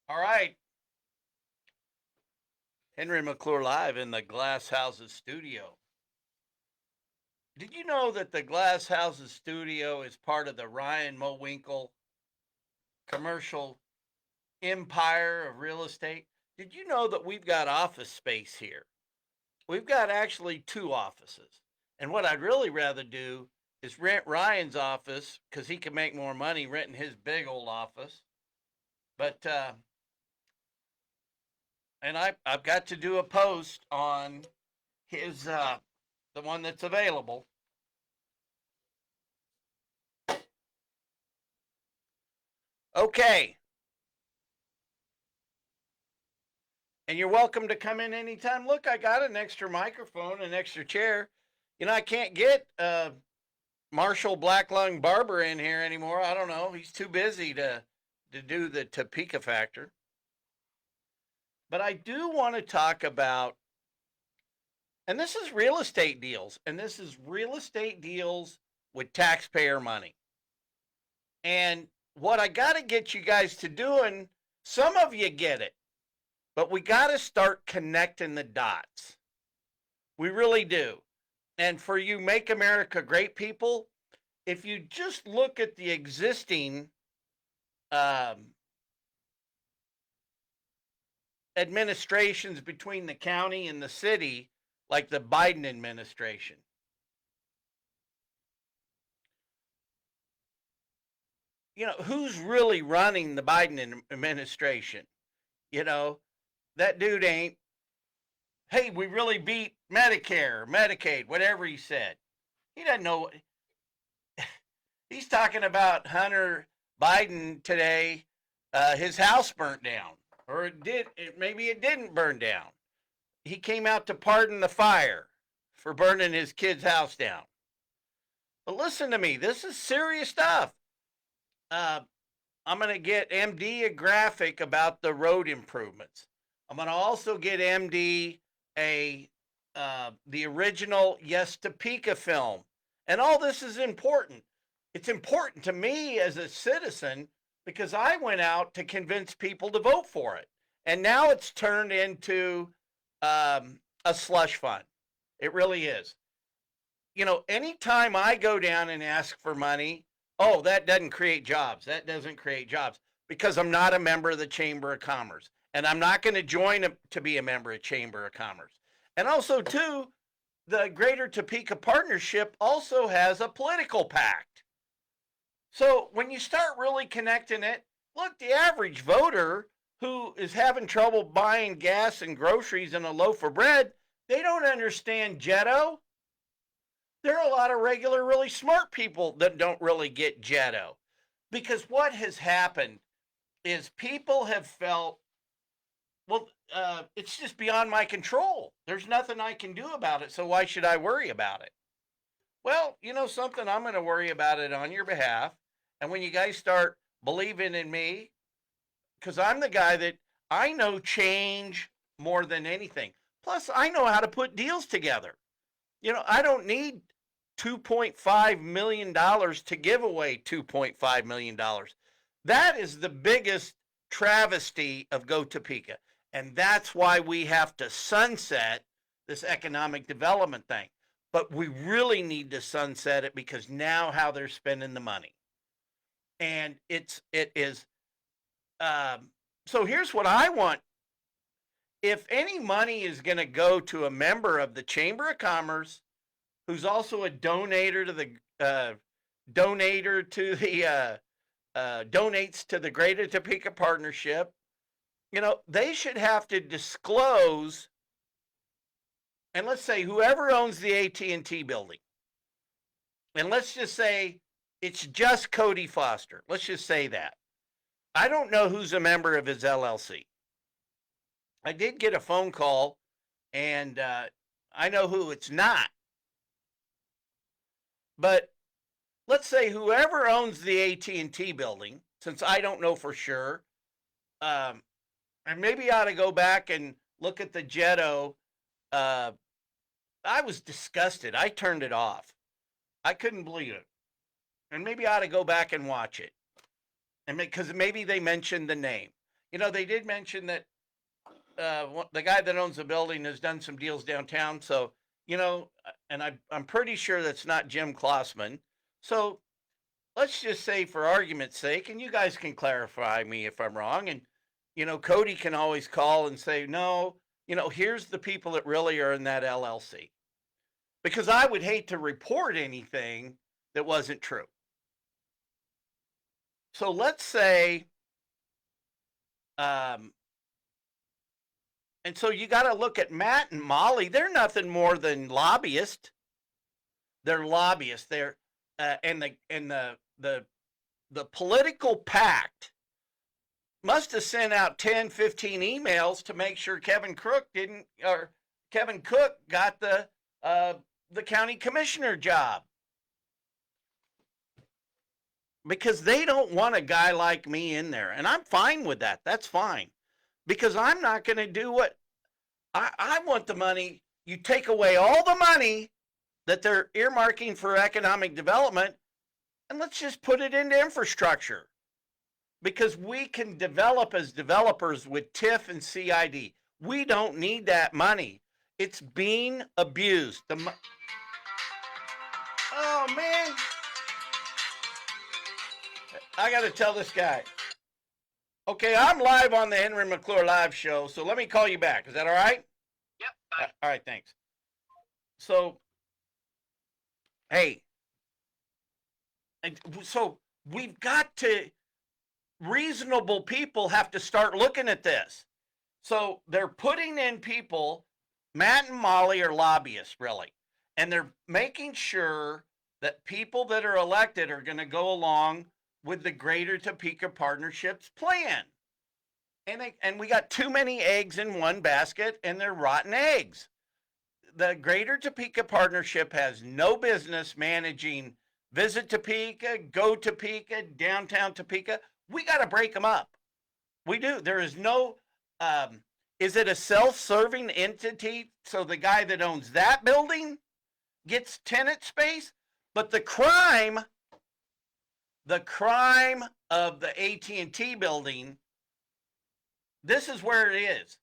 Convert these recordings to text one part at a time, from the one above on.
All right. Henry McClure live in the Glass Houses studio. Did you know that the Glass Houses studio is part of the Ryan Mowinkle commercial empire of real estate? Did you know that we've got office space here? We've got actually two offices. And what I'd really rather do is rent Ryan's office because he can make more money renting his big old office. But I've got to do a post on his the one that's available. Okay, and you're welcome to come in anytime. Look, I got an extra microphone, an extra chair. I can't get Marshall Black Lung Barber in here anymore. I don't know. He's too busy to do the Topeka factor. But I do want to talk about, and this is real estate deals, and this is real estate deals with taxpayer money. And what I got to get you guys to doing, some of you get it, but we got to start connecting the dots. We really do. And for you Make America Great people, if you just look at the existing administrations between the county and the city, like the Biden administration, who's really running the Biden administration? That dude ain't, hey, we really beat Medicare, Medicaid, whatever he said. He doesn't know. He's talking about Hunter Biden today. His house burnt down, or maybe it didn't burn down. He came out to pardon the fire for burning his kid's house down. But listen to me, this is serious stuff. I'm going to get MD a graphic about the road improvements. I'm going to also get MD the original Yes Topeka film. And all this is important. It's important to me as a citizen because I went out to convince people to vote for it. And now it's turned into a slush fund. It really is. Anytime I go down and ask for money, oh, that doesn't create jobs. That doesn't create jobs because I'm not a member of the Chamber of Commerce. And I'm not going to join to be a member of Chamber of Commerce. And also, too, the Greater Topeka Partnership also has a political pact. So when you start really connecting it, look, the average voter who is having trouble buying gas and groceries and a loaf of bread, they don't understand Jetto. There are a lot of regular, really smart people that don't really get Jetto. Because what has happened is people have felt, well, it's just beyond my control. There's nothing I can do about it, so why should I worry about it? Well, something, I'm going to worry about it on your behalf. And when you guys start believing in me, because I'm the guy that I know change more than anything. Plus, I know how to put deals together. I don't need $2.5 million to give away $2.5 million. That is the biggest travesty of Go Topeka. And that's why we have to sunset this economic development thing. But we really need to sunset it because now how they're spending the money. And it is, so here's what I want. If any money is going to go to a member of the Chamber of Commerce, who's also a donator to the donates to the Greater Topeka Partnership, they should have to disclose. And let's say whoever owns the AT&T building, and let's just say it's just Cody Foster. Let's just say that. I don't know who's a member of his LLC. I did get a phone call, and I know who it's not. But let's say whoever owns the AT&T building, since I don't know for sure, and maybe I ought to go back and look at the Jetto. I was disgusted. I turned it off. I couldn't believe it. And maybe I ought to go back and watch it. And because maybe they mentioned the name. They did mention that the guy that owns the building has done some deals downtown. So, and I'm pretty sure that's not Jim Klossman. So let's just say, for argument's sake, and you guys can clarify me if I'm wrong, and Cody can always call and say, no, here's the people that really are in that LLC, because I would hate to report anything that wasn't true. So let's say, and so you got to look at Matt and Molly. They're nothing more than lobbyists. They're lobbyists. They're and the political pact must have sent out 10, 15 emails to make sure Kevin Cook got the county commissioner job, because they don't want a guy like me in there, and I'm fine with that. That's fine, because I'm not going to do what I want. The money, you take away all the money that they're earmarking for economic development, and let's just put it into infrastructure, because we can develop as developers with TIF and CID. We don't need that money. It's being abused. Oh, man. I got to tell this guy. Okay, I'm live on the Henry McClure live show, so let me call you back. Is that all right? Yep. Bye. All right, thanks. So, hey, so we've got to, reasonable people have to start looking at this. So they're putting in people, Matt and Molly are lobbyists, really, and they're making sure that people that are elected are going to go along with the Greater Topeka Partnership's plan. And we got too many eggs in one basket, and they're rotten eggs. The Greater Topeka Partnership has no business managing Visit Topeka, Go Topeka, Downtown Topeka. We got to break them up. We do. There is no, is it a self-serving entity? So the guy that owns that building gets tenant space, but the crime of the AT&T building, this is where it is.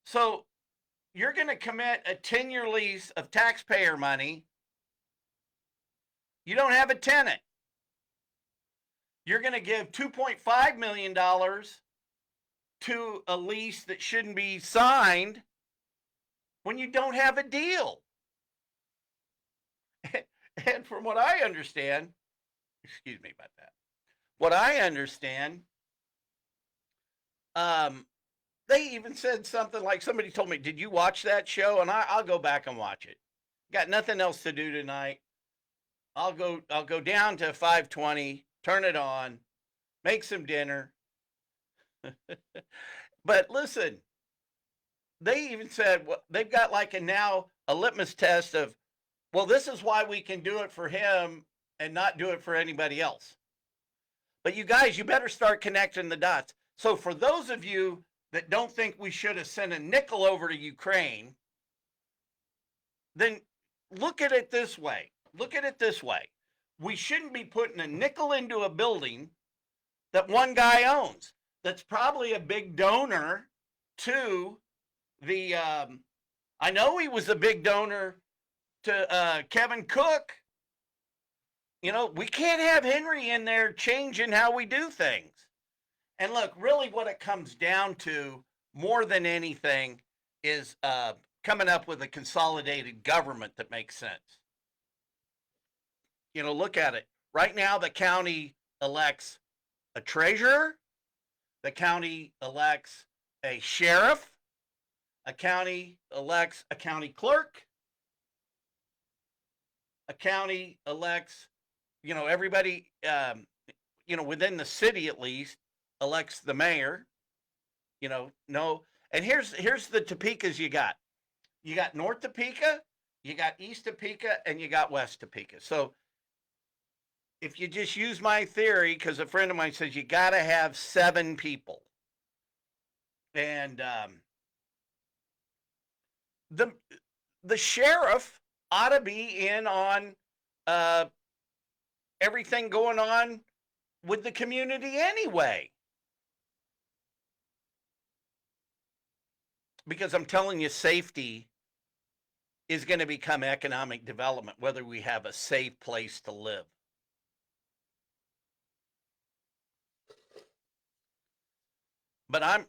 So you're going to commit a 10-year lease of taxpayer money. You don't have a tenant. You're going to give $2.5 million to a lease that shouldn't be signed when you don't have a deal. And from what I understand, excuse me about that. What I understand, they even said something like, somebody told me, did you watch that show? And I'll go back and watch it. Got nothing else to do tonight. I'll go down to 520, turn it on, make some dinner. But listen, they even said, well, they've got like a litmus test of, well, this is why we can do it for him and not do it for anybody else. But you guys, you better start connecting the dots. So for those of you that don't think we should have sent a nickel over to Ukraine, then look at it this way. We shouldn't be putting a nickel into a building that one guy owns. That's probably a big donor to the, I know he was a big donor to Kevin Cook. We can't have Henry in there changing how we do things. And look, really what it comes down to more than anything is coming up with a consolidated government that makes sense. Look at it. Right now, the county elects a treasurer. The county elects a sheriff. A county elects a county clerk. A county elects, everybody, within the city at least, elects the mayor. No. And here's the Topekas you got. You got North Topeka, you got East Topeka, and you got West Topeka. So if you just use my theory, because a friend of mine says you got to have 7 people. And the sheriff ought to be in on everything going on with the community anyway. Because I'm telling you, safety is going to become economic development, whether we have a safe place to live. But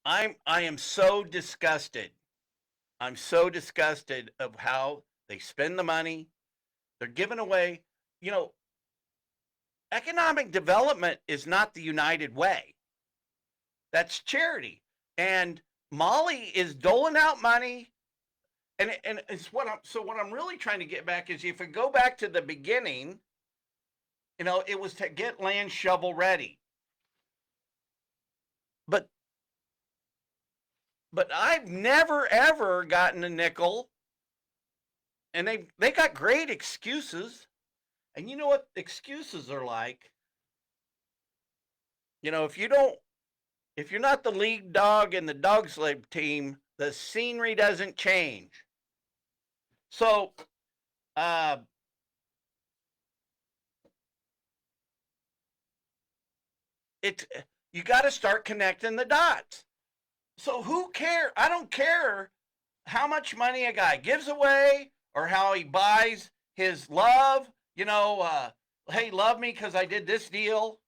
I am so disgusted. I'm so disgusted of how they spend the money. They're giving away, you know, economic development is not the United Way. That's charity. And Molly is doling out money. And it's what I'm really trying to get back is if you go back to the beginning, it was to get land shovel ready. But I've never ever gotten a nickel, and they got great excuses. And you know what excuses are like? If you're not the lead dog in the dog sled team, the scenery doesn't change. So, you got to start connecting the dots. So who cares? I don't care how much money a guy gives away or how he buys his love. Hey, love me because I did this deal.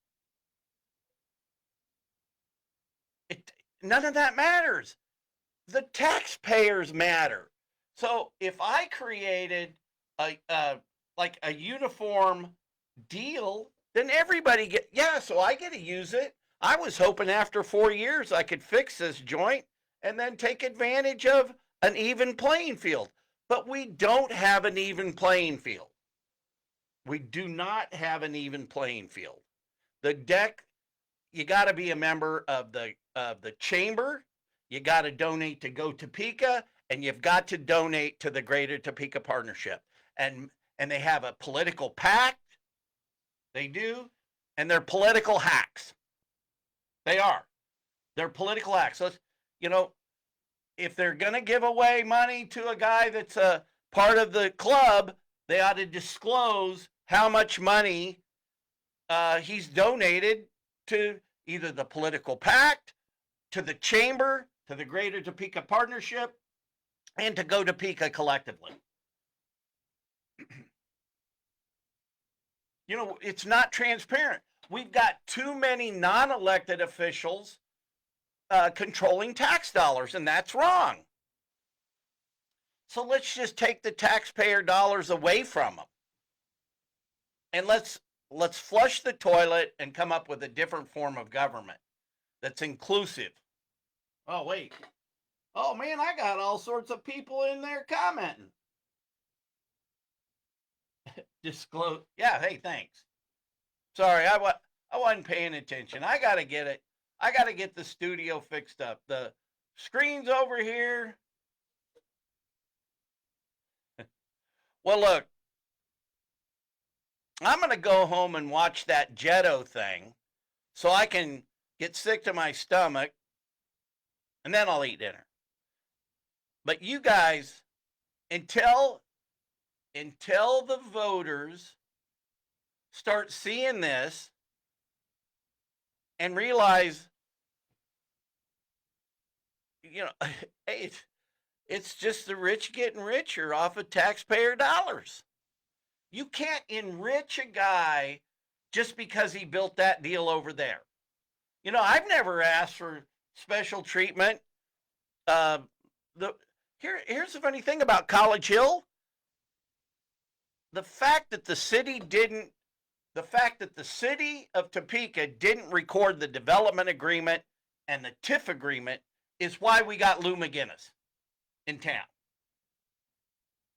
None of that matters. The taxpayers matter. So if I created like a uniform deal, then everybody so I get to use it. I was hoping after 4 years I could fix this joint and then take advantage of an even playing field. But we don't have an even playing field. We do not have an even playing field. The deck, you got to be a member of the chamber. You got to donate to Go Topeka, and you've got to donate to the Greater Topeka Partnership. And they have a political pact. They do. And they're political hacks. They are. They're political hacks. So, if they're going to give away money to a guy that's a part of the club, they ought to disclose how much money he's donated to either the political pact, to the chamber, to the Greater Topeka Partnership, and to Go Topeka collectively. It's not transparent. We've got too many non-elected officials controlling tax dollars, and that's wrong. So let's just take the taxpayer dollars away from them. And let's flush the toilet and come up with a different form of government that's inclusive. Oh, wait. Oh, man, I got all sorts of people in there commenting. Disclose. Yeah, hey, thanks. Sorry, I wasn't paying attention. I got to get it. I got to get the studio fixed up. The screen's over here. Well, look, I'm going to go home and watch that Jetto thing so I can get sick to my stomach, and then I'll eat dinner. But you guys, until the voters start seeing this and realize, hey, it's just the rich getting richer off of taxpayer dollars. You can't enrich a guy just because he built that deal over there. I've never asked for special treatment. Here's the funny thing about College Hill. The fact that the city of Topeka didn't record the development agreement and the TIF agreement is why we got Lou McGinnis in town.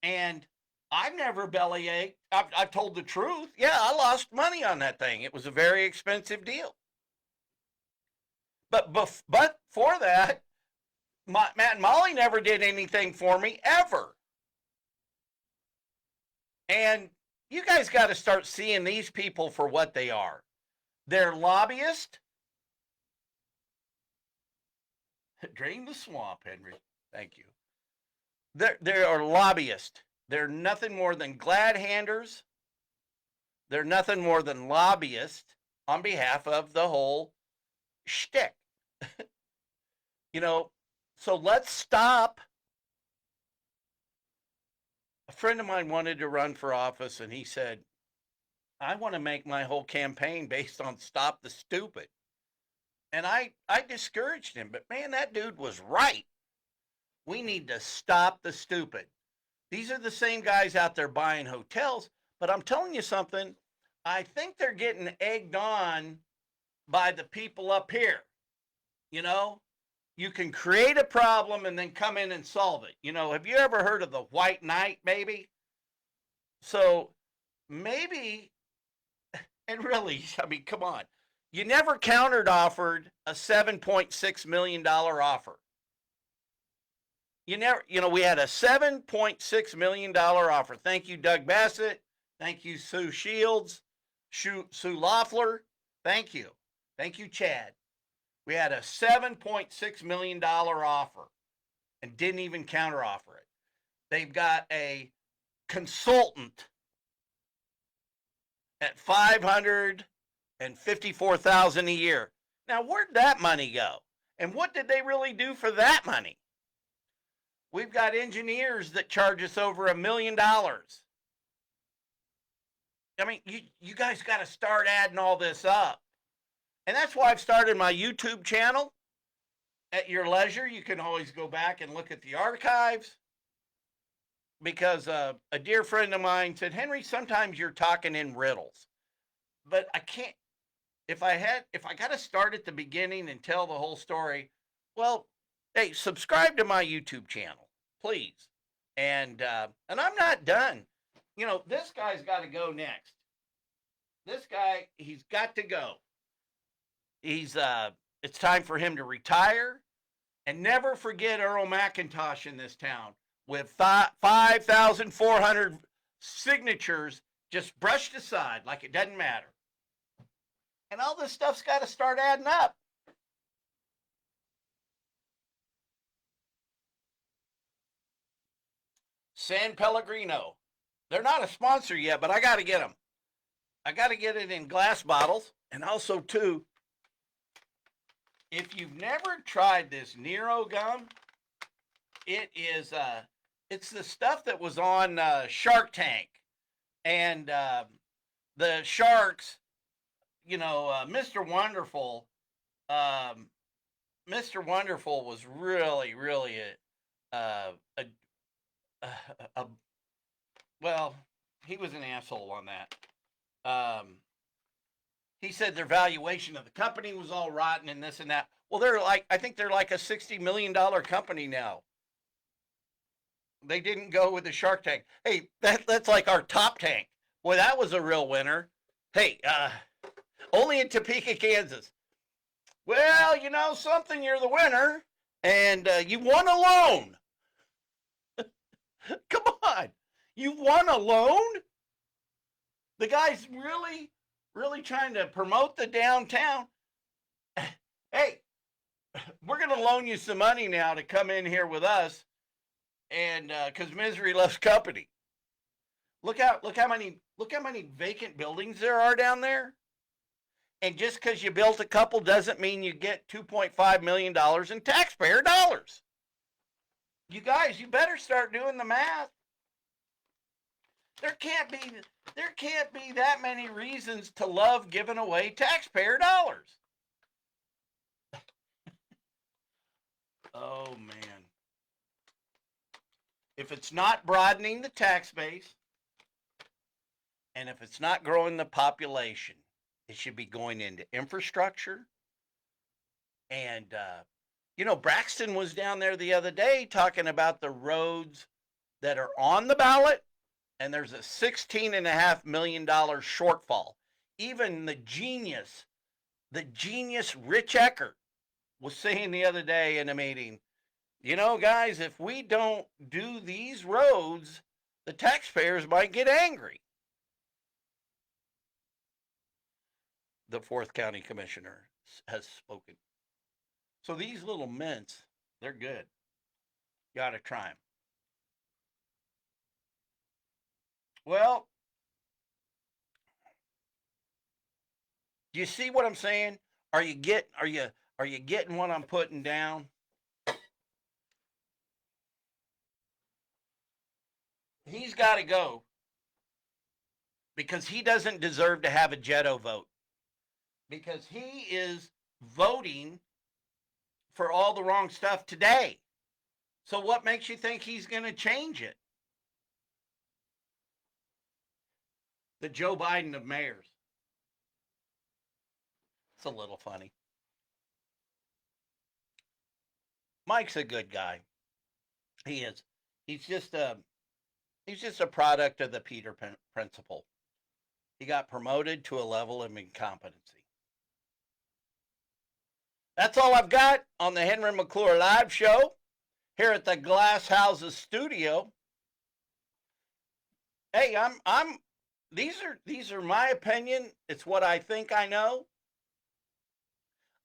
And I've never bellyached. I've told the truth. Yeah, I lost money on that thing. It was a very expensive deal. But for that, Matt and Molly never did anything for me, ever. And you guys got to start seeing these people for what they are. They're lobbyists. Drain the swamp, Henry. Thank you. They are lobbyists. They're nothing more than glad handers. They're nothing more than lobbyists on behalf of the whole shtick. So let's stop. A friend of mine wanted to run for office, and he said, I want to make my whole campaign based on stop the stupid. And I discouraged him, but man, that dude was right. We need to stop the stupid. These are the same guys out there buying hotels, but I'm telling you something, I think they're getting egged on by the people up here. You know, you can create a problem and then come in and solve it. You know, have you ever heard of the white knight, maybe? So maybe, and really, I mean, come on. You never countered offered a $7.6 million offer. We had a $7.6 million offer. Thank you, Doug Bassett. Thank you, Sue Shields, Sue Loeffler. Thank you. Thank you, Chad. We had a $7.6 million offer and didn't even counteroffer it. They've got a consultant at $554,000 a year. Now, where'd that money go? And what did they really do for that money? We've got engineers that charge us over $1 million. I mean, you guys got to start adding all this up. And that's why I've started my YouTube channel. At your leisure, you can always go back and look at the archives. Because a dear friend of mine said, Henry, sometimes you're talking in riddles. But I can't, if I got to start at the beginning and tell the whole story, well, hey, subscribe to my YouTube channel, please. And I'm not done. You know, this guy's got to go next. This guy, he's got to go. It's time for him to retire. And never forget Earl McIntosh in this town with 5,400 signatures just brushed aside like it doesn't matter. And all this stuff's got to start adding up. San Pellegrino. They're not a sponsor yet, but I got to get them. I got to get it in glass bottles. And also, too, if you've never tried this Nero gum, it's the stuff that was on Shark Tank. And the sharks, Mr. Wonderful, Mr. Wonderful was really, really well, he was an asshole on that. He said their valuation of the company was all rotten and this and that. Well, I think they're like a $60 million company now. They didn't go with the Shark Tank. Hey, that's like our top tank. Boy, that was a real winner. Hey, only in Topeka, Kansas. Well, you know something, you're the winner, and you won a loan. Come on, you won a loan? The guy's really, really trying to promote the downtown. Hey, we're going to loan you some money now to come in here with us, and because misery loves company. Look how many vacant buildings there are down there. And just because you built a couple doesn't mean you get $2.5 million in taxpayer dollars. You guys, you better start doing the math. There can't be that many reasons to love giving away taxpayer dollars. Oh, man. If it's not broadening the tax base, and if it's not growing the population, it should be going into infrastructure. And, Braxton was down there the other day talking about the roads that are on the ballot, and there's a $16.5 million shortfall. Even the genius Rich Eckert was saying the other day in a meeting, guys, if we don't do these roads, the taxpayers might get angry. The 4th County Commissioner has spoken. So these little mints, they're good. You ought to try them. Well, do you see what I'm saying? Are you getting what I'm putting down? He's got to go because he doesn't deserve to have a Jetto vote because he is voting for all the wrong stuff today. So what makes you think he's going to change it? The Joe Biden of mayors. It's a little funny. Mike's a good guy. He is. He's just a product of the Peter principle. He got promoted to a level of incompetency. That's all I've got on the Henry McClure live show here at the Glass Houses studio. Hey, I'm these are my opinion. It's what I think I know.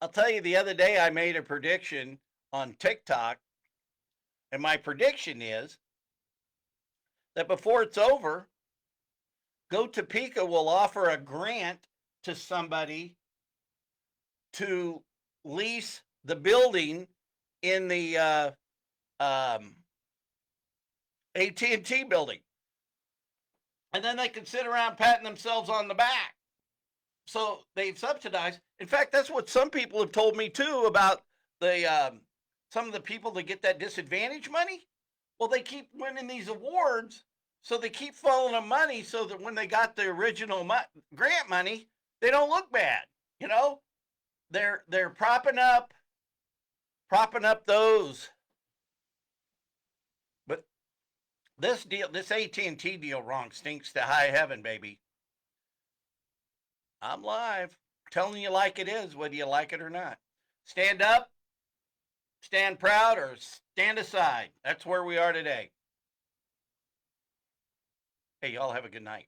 I'll tell you, the other day I made a prediction on TikTok, and my prediction is that before it's over, Topeka will offer a grant to somebody to lease the building in the AT&T building. And then they can sit around patting themselves on the back. So they've subsidized. In fact, that's what some people have told me too about the some of the people that get that disadvantage money. Well, they keep winning these awards, so they keep following them money so that when they got the original grant money, they don't look bad. You know, they're propping up those. But this deal, this AT&T deal, wrong stinks to high heaven, baby. I'm live, telling you like it is, whether you like it or not. Stand up, stand proud, or stand aside. That's where we are today. Hey, y'all have a good night.